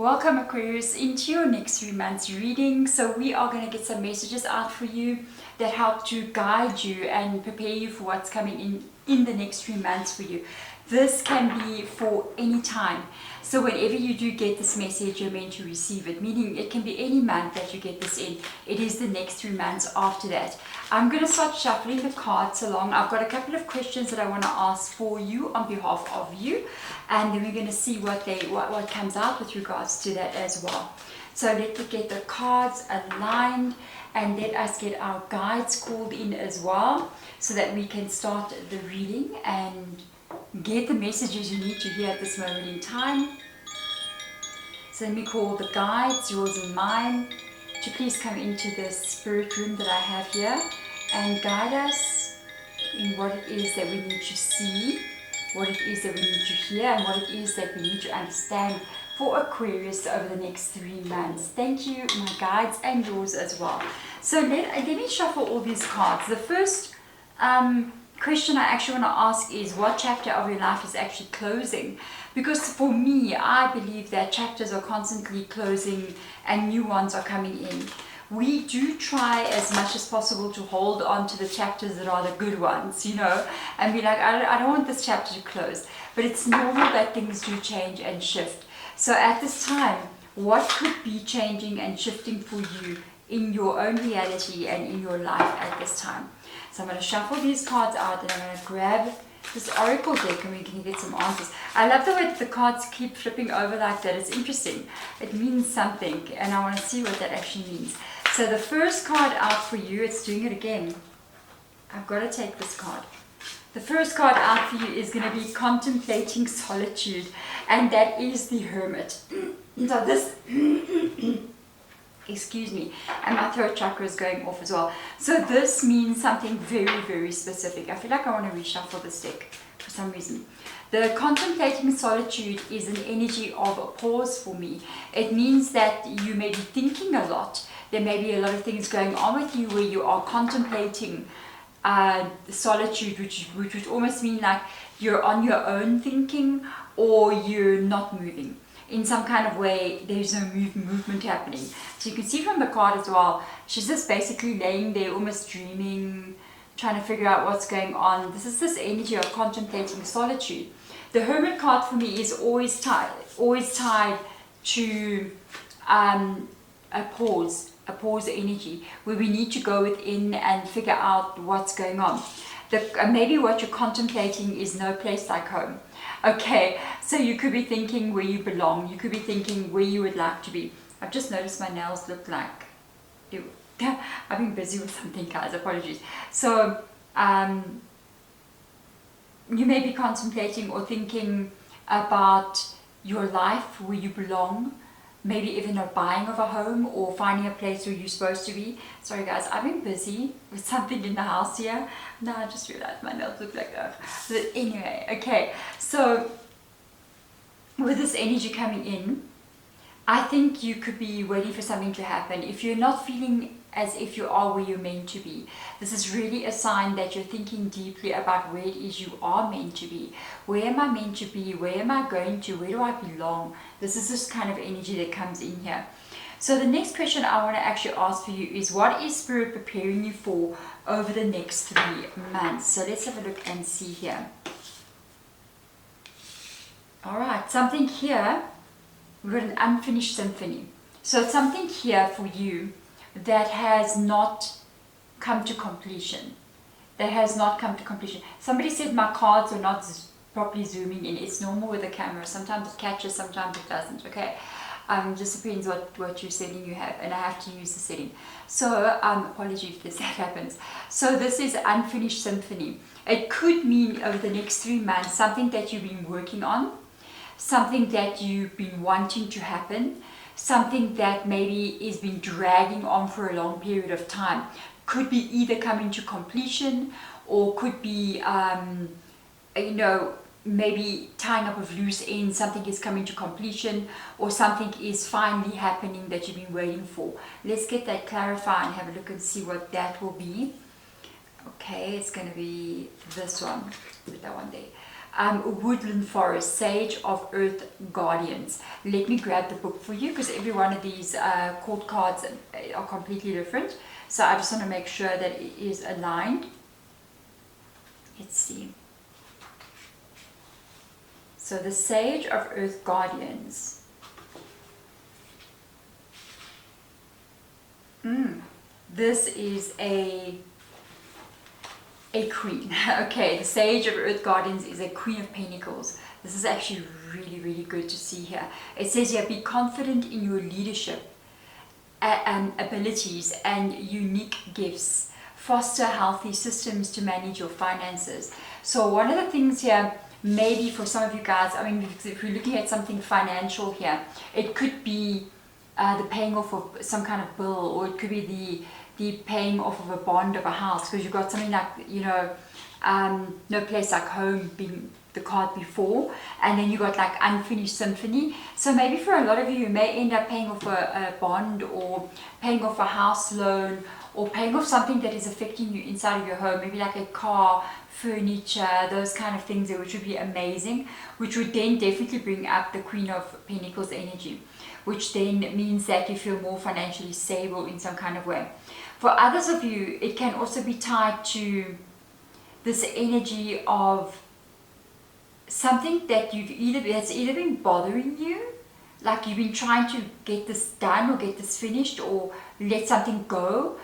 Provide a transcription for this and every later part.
Welcome Aquarius into your next 3 months reading. So we are going to get some messages out for you that help to guide you and prepare you for what's coming in the next 3 months for you. This can be for any time. So whenever you do get this message, you're meant to receive it, meaning it can be any month that you get this in. It is the next 3 months after that. I'm going to start shuffling the cards along. I've got a couple of questions that I want to ask for you on behalf of you, and then we're going to see what comes out with regards to that as well. So let's get the cards aligned and let us get our guides called in as well, so that we can start the reading and get the messages you need to hear at this moment in time. So let me call the guides, yours and mine, to please come into this spirit room that I have here and guide us in what it is that we need to see, what it is that we need to hear, and what it is that we need to understand for Aquarius over the next 3 months. Thank you, my guides, and yours as well. So let me shuffle all these cards. The first question I actually want to ask is, what chapter of your life is actually closing? Because for me, I believe that chapters are constantly closing and new ones are coming in. We do try as much as possible to hold on to the chapters that are the good ones, you know, and be like, I don't want this chapter to close. But it's normal that things do change and shift. So at this time, what could be changing and shifting for you in your own reality and in your life at this time? So I'm going to shuffle these cards out and I'm going to grab this oracle deck and we can get some answers. I love the way that the cards keep flipping over like that. It's interesting. It means something and I want to see what that actually means. So the first card out for you, it's doing it again. I've got to take this card. The first card out for you is going to be contemplating solitude, and that is the Hermit. So this, excuse me, and my throat chakra is going off as well. So this means something very, very specific. I feel like I want to reshuffle this deck for some reason. The contemplating solitude is an energy of a pause for me. It means that you may be thinking a lot. There may be a lot of things going on with you where you are contemplating solitude, which would almost mean like you're on your own thinking, or you're not moving. In some kind of way, there's no movement happening. So you can see from the card as well, she's just basically laying there almost dreaming, trying to figure out what's going on. This is this energy of contemplating solitude. The Hermit card for me is always tied to a pause energy, where we need to go within and figure out what's going on. Maybe what you're contemplating is no place like home. Okay, so you could be thinking where you belong. You could be thinking where you would like to be. I've just noticed my nails look like, ew. I've been busy with something, guys, apologies. So you may be contemplating or thinking about your life, where you belong. Maybe even a buying of a home or finding a place where you're supposed to be. Sorry guys, I've been busy with something in the house here. Now I just realized my nails look like that. But anyway, okay. So with this energy coming in, I think you could be waiting for something to happen. If you're not feeling as if you are where you're meant to be, this is really a sign that you're thinking deeply about where it is you are meant to be. Where am I meant to be? Where am I going to? Where do I belong? This is this kind of energy that comes in here. So the next question I want to actually ask for you is, what is Spirit preparing you for over the next 3 months? So let's have a look and see here. All right, something here. We've got an unfinished symphony. So something here for you that has not come to completion. Somebody said my cards are not properly zooming in. It's normal with the camera. Sometimes it catches, sometimes it doesn't. Okay, just depends what your setting you have, and I have to use the setting. So apologies if that happens. So this is unfinished symphony. It could mean over the next 3 months something that you've been working on, something that you've been wanting to happen, something that maybe is been dragging on for a long period of time. Could be either coming to completion, or could be maybe tying up of loose ends. Something is coming to completion, or something is finally happening that you've been waiting for. Let's get that clarified and have a look and see what that will be. Okay, it's going to be this one, put that one there. woodland forest, sage of earth guardians. Let me grab the book for you, because every one of these court cards are completely different. So I just want to make sure that it is aligned. Let's see. So the sage of earth guardians. This is a queen. Okay, the sage of earth guardians is a queen of pentacles. This is actually really, really good to see here. It says here, be confident in your leadership abilities and unique gifts. Foster healthy systems to manage your finances. So one of the things here, maybe for some of you guys, I mean, if you're looking at something financial here, it could be the paying off of some kind of bill, or it could be the paying off of a bond of a house, because you've got something like, you know, no place like home being the card before, and then you got like unfinished symphony. So maybe for a lot of you may end up paying off a bond, or paying off a house loan, or paying off something that is affecting you inside of your home, maybe like a car, furniture, those kind of things, which would be amazing, which would then definitely bring up the Queen of Pentacles energy, which then means that you feel more financially stable in some kind of way. For others of you, it can also be tied to this energy of something that that's either been bothering you, like you've been trying to get this done or get this finished or let something go.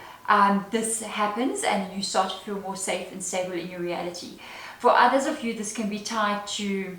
This happens and you start to feel more safe and stable in your reality. For others of you, this can be tied to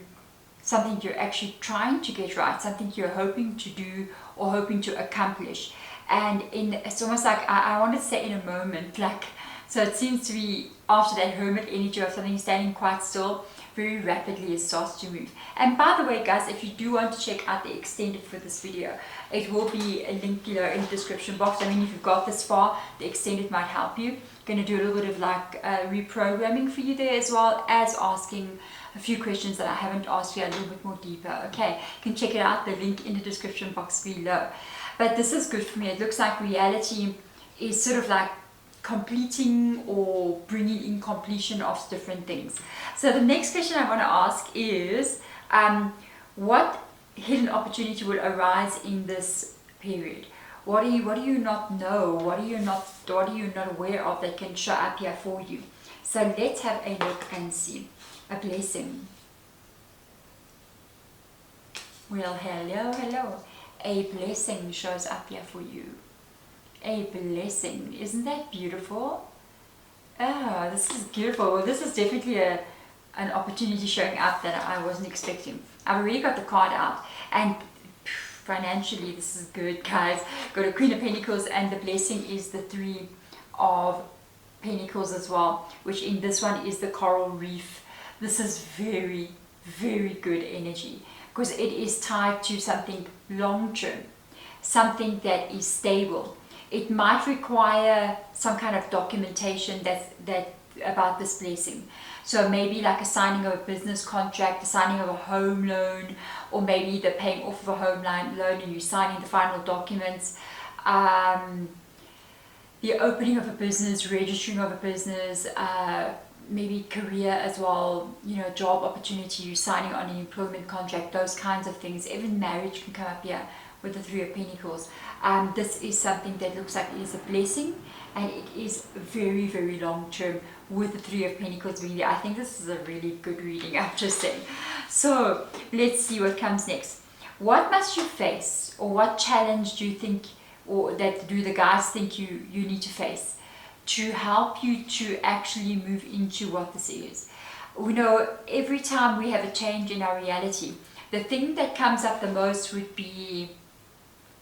something you're actually trying to get right, something you're hoping to do or hoping to accomplish. And it's almost like, I wanted to say in a moment, like, so it seems to be after that hermit energy of something standing quite still, very rapidly it starts to move. And by the way, guys, if you do want to check out the extended for this video, it will be a link below in the description box. I mean, if you've got this far, the extended might help you. I'm going to do a little bit of like reprogramming for you there, as well as asking a few questions that I haven't asked you a little bit more deeper. Okay, you can check it out, the link in the description box below. But this is good for me. It looks like reality is sort of like completing or bringing in completion of different things. So the next question I want to ask is, what hidden opportunity will arise in this period? What do you not know? What are you not aware of that can show up here for you? So let's have a look and see. A blessing. Well, hello. A blessing shows up here for you. A blessing. Isn't that beautiful? Oh, this is beautiful. Well, this is definitely an opportunity showing up that I wasn't expecting. I've already got the card out, and financially this is good, guys. Got a Queen of Pentacles, and the blessing is the Three of Pentacles as well, which in this one is the coral reef. This is very, very good energy, because it is tied to something long-term, something that is stable. It might require some kind of documentation that about this blessing. So maybe like a signing of a business contract, the signing of a home loan, or maybe the paying off of a home loan and you signing the final documents. The opening of a business, registering of a business, maybe career as well, you know, job opportunity, you signing on an employment contract, those kinds of things. Even marriage can come up here with the Three of Pentacles. This is something that looks like it is a blessing, and it is very, very long term with the Three of Pentacles really. I think this is a really good reading, I'm just saying. So let's see what comes next. What must you face, or what challenge do you think, or that do the guys think you need to face to help you to actually move into what this is? We know every time we have a change in our reality, the thing that comes up the most would be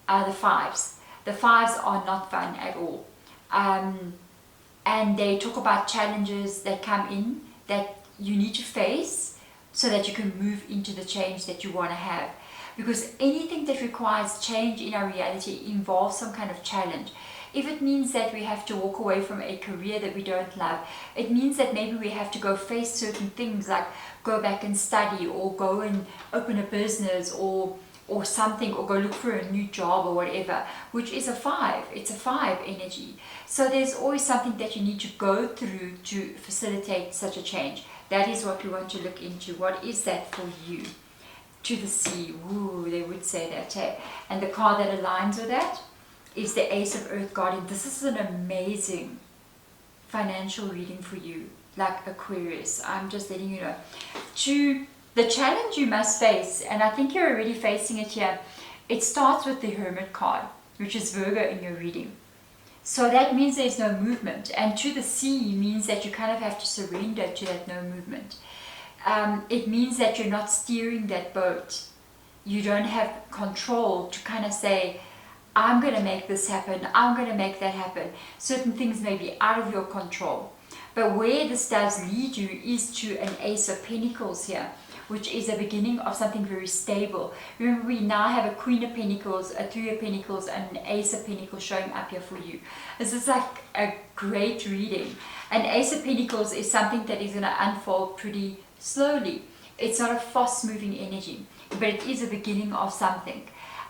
the fives. The fives are not fun at all. And they talk about challenges that come in that you need to face so that you can move into the change that you want to have. Because anything that requires change in our reality involves some kind of challenge. If it means that we have to walk away from a career that we don't love, it means that maybe we have to go face certain things, like go back and study, or go and open a business, or something, or go look for a new job or whatever, which is a five. It's a five energy. So there's always something that you need to go through to facilitate such a change. That is what we want to look into. What is that for you? To the sea. Ooh, they would say that. Hey? And the card that aligns with that is the Ace of Earth Guardian. This is an amazing financial reading for you, like Aquarius. I'm just letting you know. To the challenge you must face, and I think you're already facing it here, it starts with the Hermit card, which is Virgo in your reading. So that means there's no movement. And to the sea means that you kind of have to surrender to that no movement. It means that you're not steering that boat. You don't have control to kind of say, I'm going to make this happen, I'm going to make that happen. Certain things may be out of your control. But where this does lead you is to an Ace of Pentacles here, which is a beginning of something very stable. Remember, we now have a Queen of Pentacles, a Three of Pentacles, and an Ace of Pentacles showing up here for you. This is like a great reading. An Ace of Pentacles is something that is going to unfold pretty slowly. It's not a fast-moving energy, but it is a beginning of something.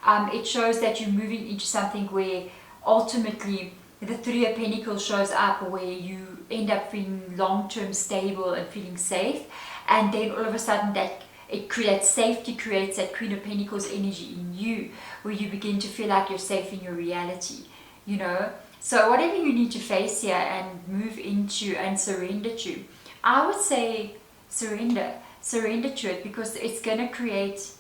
It shows that you're moving into something where ultimately the Three of Pentacles shows up, where you end up feeling long-term stable and feeling safe, and then all of a sudden that it creates safety, creates that Queen of Pentacles energy in you, where you begin to feel like you're safe in your reality, you know. So whatever you need to face here and move into and surrender to, I would say surrender to it, because it's going to create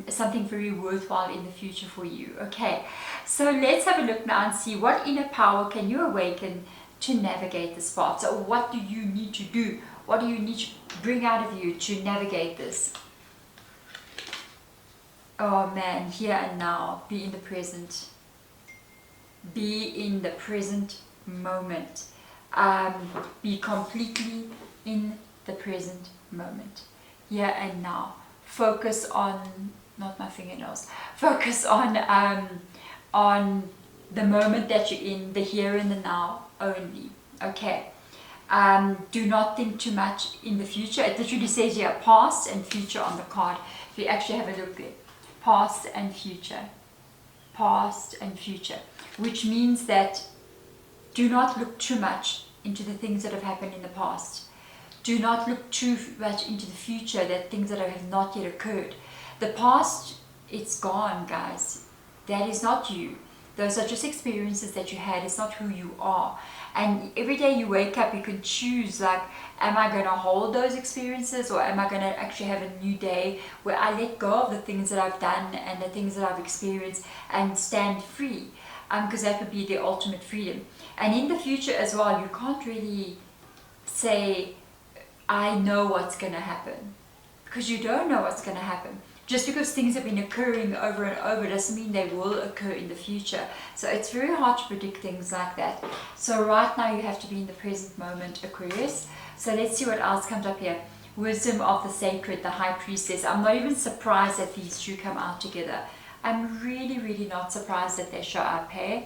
something very worthwhile in the future for you. Okay, so let's have a look now and see what inner power can you awaken to navigate this path. So what do you need to do? What do you need to bring out of you to navigate this? Oh man, here and now. Be in the present. Be in the present moment. Be completely in the present moment. Here and now. Focus on, not my fingernails, focus on the moment that you're in, the here and the now only. Okay. Do not think too much in the future. It literally says here past and future on the card. If you actually have a look there, past and future, past and future, which means that do not look too much into the things that have happened in the past. Do not look too much into the future, that things that have not yet occurred. The past, it's gone, guys. That is not you. Those are just experiences that you had. It's not who you are. And every day you wake up, you can choose, like, am I going to hold those experiences, or am I going to actually have a new day where I let go of the things that I've done and the things that I've experienced and stand free? Because that would be the ultimate freedom. And in the future as well, you can't really say, I know what's going to happen, because you don't know what's going to happen. Just because things have been occurring over and over doesn't mean they will occur in the future. So it's very hard to predict things like that. So right now you have to be in the present moment, Aquarius. So let's see what else comes up here. Wisdom of the Sacred, the High Priestess. I'm not even surprised that these two come out together. I'm really, really not surprised that they show up here.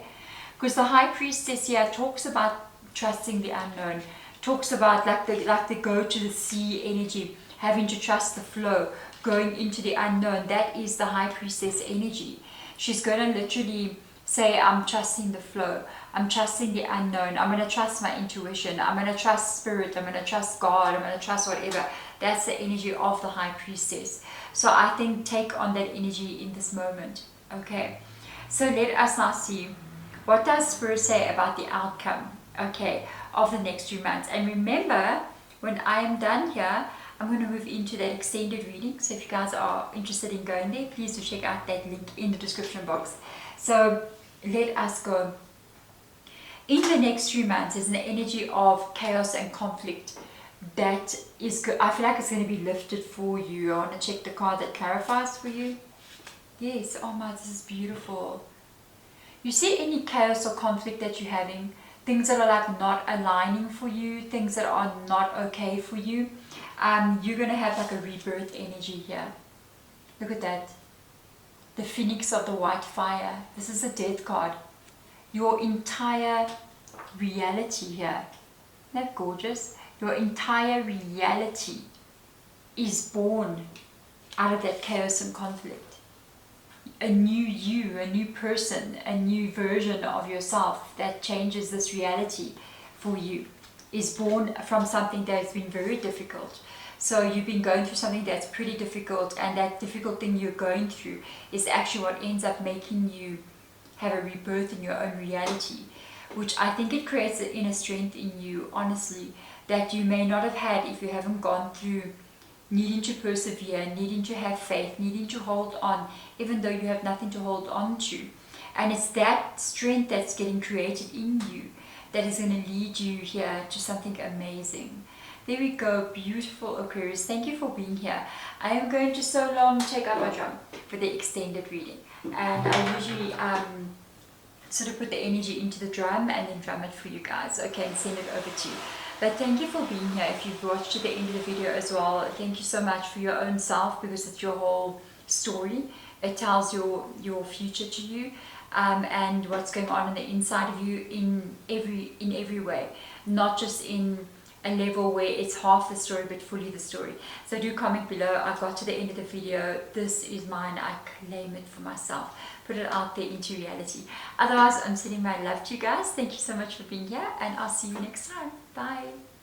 Because the High Priestess here talks about trusting the unknown. Talks about like the go to the sea energy, having to trust the flow, going into the unknown. That is the High Priestess energy. She's going to literally say, I'm trusting the flow, I'm trusting the unknown, I'm going to trust my intuition, I'm going to trust spirit, I'm going to trust God, I'm going to trust whatever. That's the energy of the High Priestess. So I think take on that energy in this moment. Okay, so let us now see, what does Spirit say about the outcome, okay, of the next 3 months. And remember, when I am done here, I'm going to move into that extended reading. So if you guys are interested in going there, please do check out that link in the description box. So let us go. In the next 3 months, there's an energy of chaos and conflict that is good. I feel like it's going to be lifted for you. I want to check the card that clarifies for you. Yes, oh my, this is beautiful. You see any chaos or conflict that you're having, things that are like not aligning for you, things that are not okay for you, you're going to have like a rebirth energy here. Look at that. The Phoenix of the White Fire. This is a death card. Your entire reality here. Isn't that gorgeous? Your entire reality is born out of that chaos and conflict. A new you, a new person, a new version of yourself that changes this reality for you is born from something that has been very difficult. So you've been going through something that's pretty difficult, and that difficult thing you're going through is actually what ends up making you have a rebirth in your own reality, which I think it creates an inner strength in you, honestly, that you may not have had if you haven't gone through needing to persevere, needing to have faith, needing to hold on, even though you have nothing to hold on to. And it's that strength that's getting created in you that is going to lead you here to something amazing. There we go, beautiful Aquarius. Thank you for being here. I am going to so long take out my drum for the extended reading. And I usually sort of put the energy into the drum and then drum it for you guys, okay, and send it over to you. But thank you for being here. If you've watched to the end of the video as well, thank you so much for your own self, because it's your whole story. It tells your future to you, and what's going on the inside of you in every way, not just in a level where it's half the story but fully the story. So do comment below. I got to the end of the video. This is mine. I claim it for myself. Put it out there into reality. Otherwise, I'm sending my love to you guys. Thank you so much for being here, and I'll see you next time. Bye.